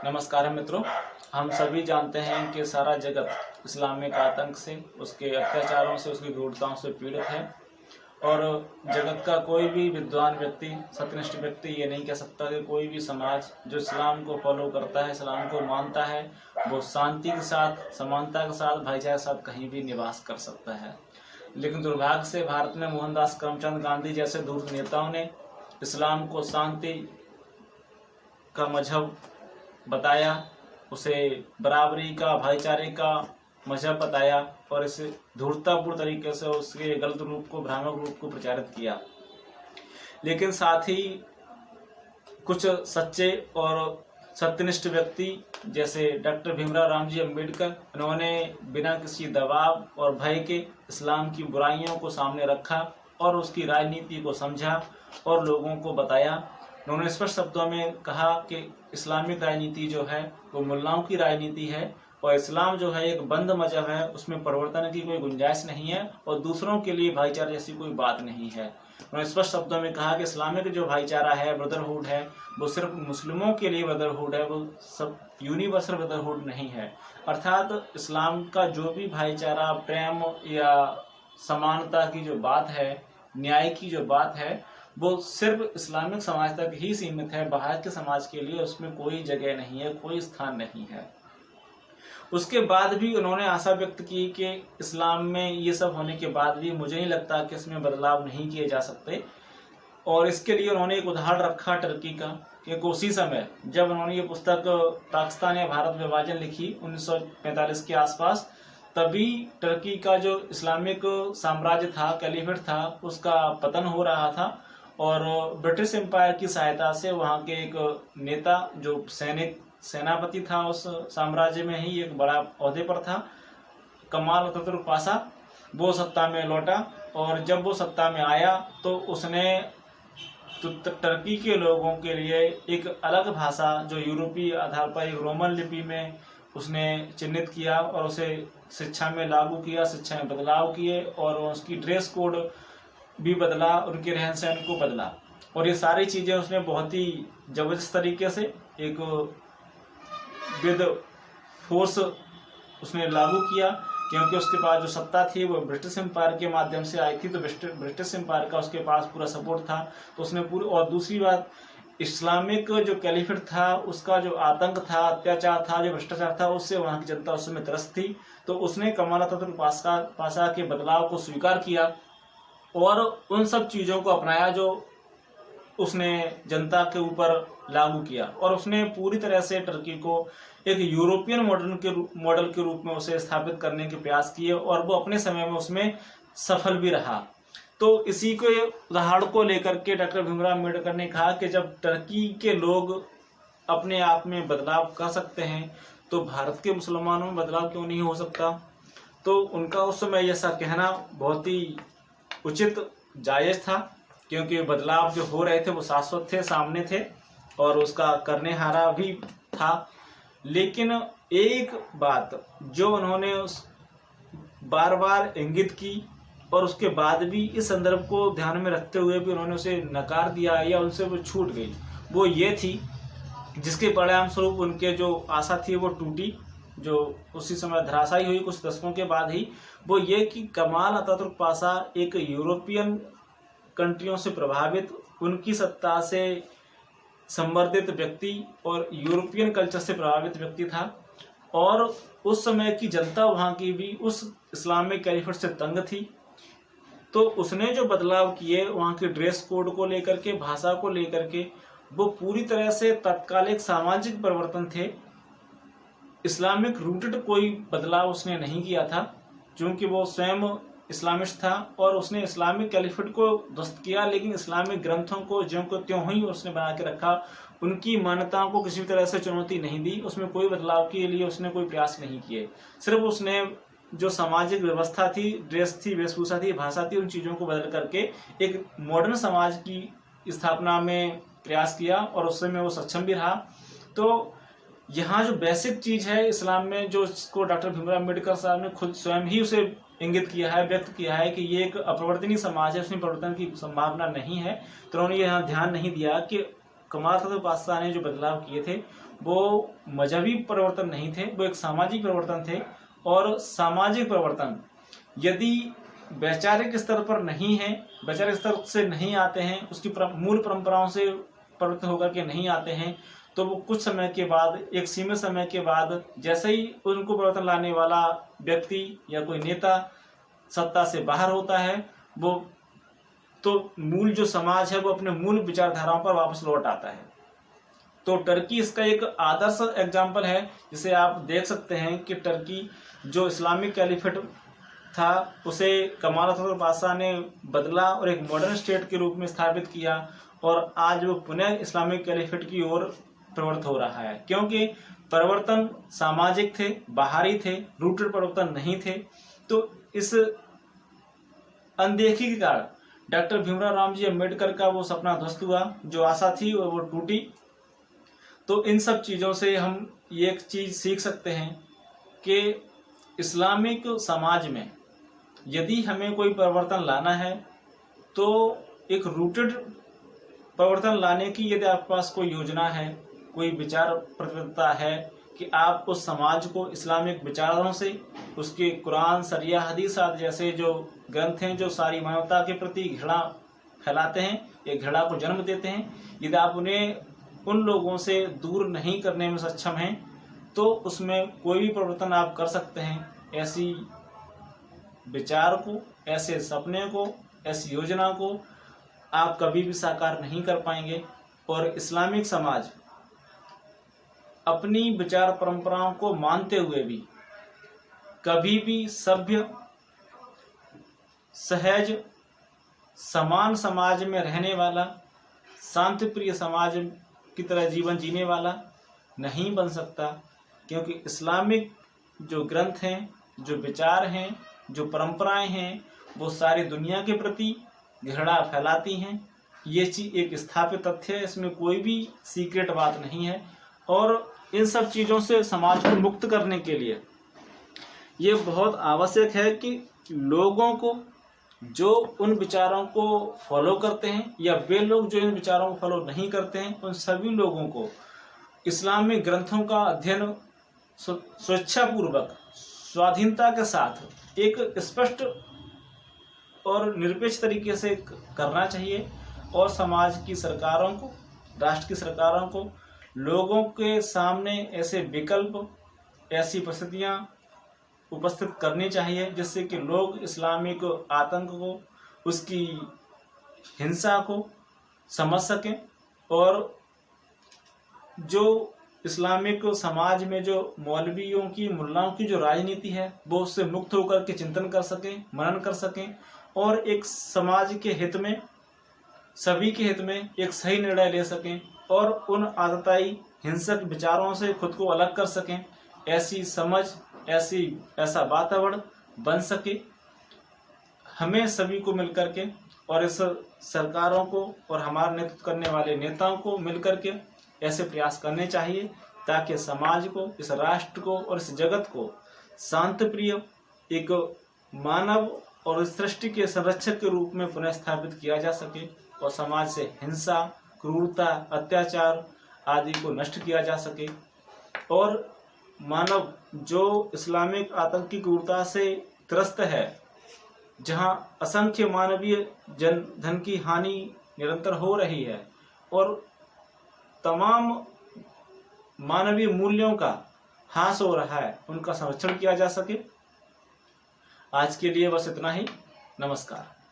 नमस्कार मित्रों। हम सभी जानते हैं कि सारा जगत इस्लामिक आतंक से, उसके अत्याचारों से, उसकी क्रूरताओं से पीड़ित है। और जगत का कोई भी विद्वान व्यक्ति, सत्यनिष्ठ व्यक्ति ये नहीं कह सकता कि कोई भी समाज जो इस्लाम को फॉलो करता है, इस्लाम को मानता है, वो शांति के साथ, समानता के साथ, भाईचारे के साथ कहीं भी निवास कर सकता है। लेकिन दुर्भाग्य से भारत में मोहनदास करमचंद गांधी जैसे धूर्त नेताओं ने इस्लाम को शांति का मजहब बताया, उसे बराबरी का, भाईचारे का मजहब बताया और इसे धूर्ततापूर्ण तरीके से उसके गलत रूप को, भ्रामक रूप को प्रचारित किया। लेकिन साथ ही कुछ सच्चे और सत्यनिष्ठ व्यक्ति जैसे डॉक्टर भीमराव रामजी अम्बेडकर, उन्होंने बिना किसी दबाव और भय के इस्लाम की बुराइयों को सामने रखा और उसकी राजनीति को समझा और लोगों को बताया। उन्होंने स्पष्ट शब्दों में कहा कि इस्लामिक राजनीति जो है वो मुल्लाओं की राजनीति है और इस्लाम जो है एक बंद मजहब है, उसमें परिवर्तन की कोई गुंजाइश नहीं है और दूसरों के लिए भाईचारे जैसी कोई बात नहीं है। उन्होंने स्पष्ट शब्दों में कहा कि इस्लामिक जो भाईचारा है, ब्रदरहुड है, वो सिर्फ मुस्लिमों के लिए ब्रदरहुड है, वो सब यूनिवर्सल ब्रदरहुड नहीं है। अर्थात इस्लाम का जो भी भाईचारा, प्रेम या समानता की जो बात है, न्याय की जो बात है, वो सिर्फ इस्लामिक समाज तक ही सीमित है। बाहर के समाज के लिए उसमें कोई जगह नहीं है, कोई स्थान नहीं है। उसके बाद भी उन्होंने आशा व्यक्त की कि इस्लाम में ये सब होने के बाद भी मुझे नहीं लगता कि इसमें बदलाव नहीं किए जा सकते। और इसके लिए उन्होंने एक उदाहरण रखा टर्की का, कि उसी समय जब उन्होंने ये पुस्तक पाकिस्तान या भारत विभाजन लिखी 1945 के आसपास, तभी टर्की का जो इस्लामिक साम्राज्य था, कैलिफेट था, उसका पतन हो रहा था और ब्रिटिश एम्पायर की सहायता से वहाँ के एक नेता जो सेनापति था उस साम्राज्य में ही एक बड़ा ओहदे पर था, कमाल अतातुर्क पाशा, वो सत्ता में लौटा। और जब वो सत्ता में आया तो उसने टर्की के लोगों के लिए एक अलग भाषा जो यूरोपीय आधार पर एक रोमन लिपि में उसने चिन्हित किया और उसे शिक्षा में लागू किया, शिक्षा में बदलाव किए और उसकी ड्रेस कोड भी बदला, उनके रहन सहन को बदला। और ये सारी चीज़ें उसने बहुत ही जबरदस्त तरीके से एक विद फोर्स उसने लागू किया, क्योंकि उसके पास जो सत्ता थी वो ब्रिटिश एम्पायर के माध्यम से आई थी, तो ब्रिटिश एम्पायर का उसके पास पूरा सपोर्ट था। तो उसने पूरी, और दूसरी बात, इस्लामिक जो कैलिफेट था उसका जो आतंक था, अत्याचार था, जो भ्रष्टाचार था, उससे वहाँ की जनता उस समय त्रस्त थी। तो उसने कमाल अतातुर्क पाशा के बदलाव को स्वीकार किया और उन सब चीज़ों को अपनाया जो उसने जनता के ऊपर लागू किया। और उसने पूरी तरह से टर्की को एक यूरोपियन मॉडल के रूप में उसे स्थापित करने के प्रयास किए और वो अपने समय में उसमें सफल भी रहा। तो इसी को उदाहरण को लेकर के डॉक्टर भीमराव अम्बेडकर ने कहा कि जब टर्की के लोग अपने आप में बदलाव कर सकते हैं तो भारत के मुसलमानों में बदलाव क्यों नहीं हो सकता। तो उनका उस समय ऐसा कहना बहुत ही उचित, जायज़ था, क्योंकि बदलाव जो हो रहे थे वो शाश्वत थे, सामने थे और उसका करने हारा भी था। लेकिन एक बात जो उन्होंने उस बार बार इंगित की और उसके बाद भी इस संदर्भ को ध्यान में रखते हुए भी उन्होंने उसे नकार दिया या उनसे वो छूट गई, वो ये थी, जिसके परिणाम स्वरूप उनके जो आशा थी वो टूटी, जो उसी समय धराशायी हुई कुछ दशकों के बाद ही। वो ये कि कमाल अतातुर्क पाशा एक यूरोपियन कंट्रियों से प्रभावित, उनकी सत्ता से संवर्धित व्यक्ति और यूरोपियन कल्चर से प्रभावित व्यक्ति था और उस समय की जनता वहाँ की भी उस इस्लामिक कैलिफेट से तंग थी। तो उसने जो बदलाव किए वहाँ के ड्रेस कोड को लेकर के, भाषा को लेकर के, वो पूरी तरह से तत्कालिक सामाजिक परिवर्तन थे। इस्लामिक रूटेड कोई बदलाव उसने नहीं किया था, क्योंकि वो स्वयं इस्लामिस्ट था और उसने इस्लामिक कैलिफेट को ध्वस्त किया, लेकिन इस्लामिक ग्रंथों को ज्यों को त्यों ही उसने बना के रखा। उनकी मान्यताओं को किसी तरह से चुनौती नहीं दी, उसमें कोई बदलाव के लिए उसने कोई प्रयास नहीं किए। सिर्फ उसने जो सामाजिक व्यवस्था थी, ड्रेस थी, वेशभूषा थी, भाषा थी, उन चीज़ों को बदल करके एक मॉडर्न समाज की स्थापना में प्रयास किया और उससे में वो सक्षम भी रहा। तो यहाँ जो बेसिक चीज़ है इस्लाम में, जो इसको डॉक्टर भीमराव अम्बेडकर साहब ने खुद स्वयं ही उसे इंगित किया है, व्यक्त किया है कि ये एक अपरिवर्तनीय समाज है, उसमें परिवर्तन की संभावना नहीं है। तो उन्होंने यहाँ ध्यान नहीं दिया कि कमाल अतातुर्क पाशा ने जो बदलाव किए थे वो मजहबी परिवर्तन नहीं थे, वो एक सामाजिक परिवर्तन थे। और सामाजिक परिवर्तन यदि वैचारिक स्तर पर नहीं है, वैचारिक स्तर से नहीं आते हैं, उसकी मूल परंपराओं से परिवर्तित होकर के नहीं आते हैं, तो वो कुछ समय के बाद, एक सीमित समय के बाद, जैसे ही उनको परिवर्तन लाने वाला व्यक्ति या कोई नेता सत्ता से बाहर होता है, वो तो मूल जो समाज है वो अपने मूल विचारधाराओं पर वापस लौट आता है। तो टर्की इसका एक आदर्श एग्जाम्पल है, जिसे आप देख सकते हैं कि टर्की जो इस्लामिक कैलिफेट था उसे कमाल अतातुर्क बादशाह ने बदला और एक मॉडर्न स्टेट के रूप में स्थापित किया, और आज वो पुनः इस्लामिक कैलिफेट की ओर प्रवृत्त हो रहा है। क्योंकि परिवर्तन सामाजिक थे, बाहरी थे, रूटेड परिवर्तन नहीं थे। तो इस अनदेखी के कारण डॉक्टर भीमराव रामजी अम्बेडकर का वो सपना ध्वस्त हुआ, जो आशा थी वो टूटी। तो इन सब चीज़ों से हम ये एक चीज़ सीख सकते हैं कि इस्लामिक समाज में यदि हमें कोई परिवर्तन लाना है तो एक रूटेड परिवर्तन लाने की यदि आपके पास कोई योजना है, कोई विचार प्रतिबद्धता है कि आप उस समाज को इस्लामिक विचारों से, उसके कुरान, शरिया, हदीस आदि जैसे जो ग्रंथ हैं जो सारी मानवता के प्रति घृणा फैलाते हैं, एक घृणा को जन्म देते हैं, यदि आप उन्हें उन लोगों से दूर नहीं करने में सक्षम हैं तो उसमें कोई भी परिवर्तन आप कर सकते हैं। ऐसी विचार को, ऐसे सपने को, ऐसी योजना को आप कभी भी साकार नहीं कर पाएंगे। और इस्लामिक समाज अपनी विचार परंपराओं को मानते हुए भी कभी भी सभ्य, सहज, समान समाज में रहने वाला, शांतिप्रिय समाज की तरह जीवन जीने वाला नहीं बन सकता। क्योंकि इस्लामिक जो ग्रंथ हैं, जो विचार हैं, जो परंपराएं हैं, वो सारी दुनिया के प्रति घृणा फैलाती हैं। ये चीज़ एक स्थापित तथ्य है, इसमें कोई भी सीक्रेट बात नहीं है। और इन सब चीज़ों से समाज को मुक्त करने के लिए ये बहुत आवश्यक है कि लोगों को, जो उन विचारों को फॉलो करते हैं या वे लोग जो इन विचारों को फॉलो नहीं करते हैं, उन सभी लोगों को इस्लामिक ग्रंथों का अध्ययन स्वेच्छापूर्वक, स्वाधीनता के साथ, एक स्पष्ट और निरपेक्ष तरीके से करना चाहिए। और समाज की सरकारों को, राष्ट्र की सरकारों को लोगों के सामने ऐसे विकल्प, ऐसी परिस्थितियाँ उपस्थित करनी चाहिए जिससे कि लोग इस्लामिक आतंक को, उसकी हिंसा को समझ सकें, और जो इस्लामिक समाज में जो मौलवियों की, मुल्लाओं की जो राजनीति है वो उससे मुक्त होकर के चिंतन कर सकें, मनन कर सकें, और एक समाज के हित में, सभी के हित में एक सही निर्णय ले सकें और उन आतताई हिंसक विचारों से खुद को अलग कर सकें। ऐसी समझ, ऐसा वातावरण बन सके। हमें सभी को मिलकर के और इस सरकारों को और हमारे नेतृत्व करने वाले नेताओं को मिलकर के ऐसे प्रयास करने चाहिए ताकि समाज को, इस राष्ट्र को और इस जगत को शांतिप्रिय, एक मानव और इस सृष्टि के संरक्षक के रूप में पुनः स्थापित किया जा सके और समाज से हिंसा, क्रूरता, अत्याचार आदि को नष्ट किया जा सके। और मानव जो इस्लामिक आतंकी क्रूरता से त्रस्त है, जहां असंख्य मानवीय धन की हानि निरंतर हो रही है और तमाम मानवीय मूल्यों का ह्रास हो रहा है, उनका संरक्षण किया जा सके। आज के लिए बस इतना ही। नमस्कार।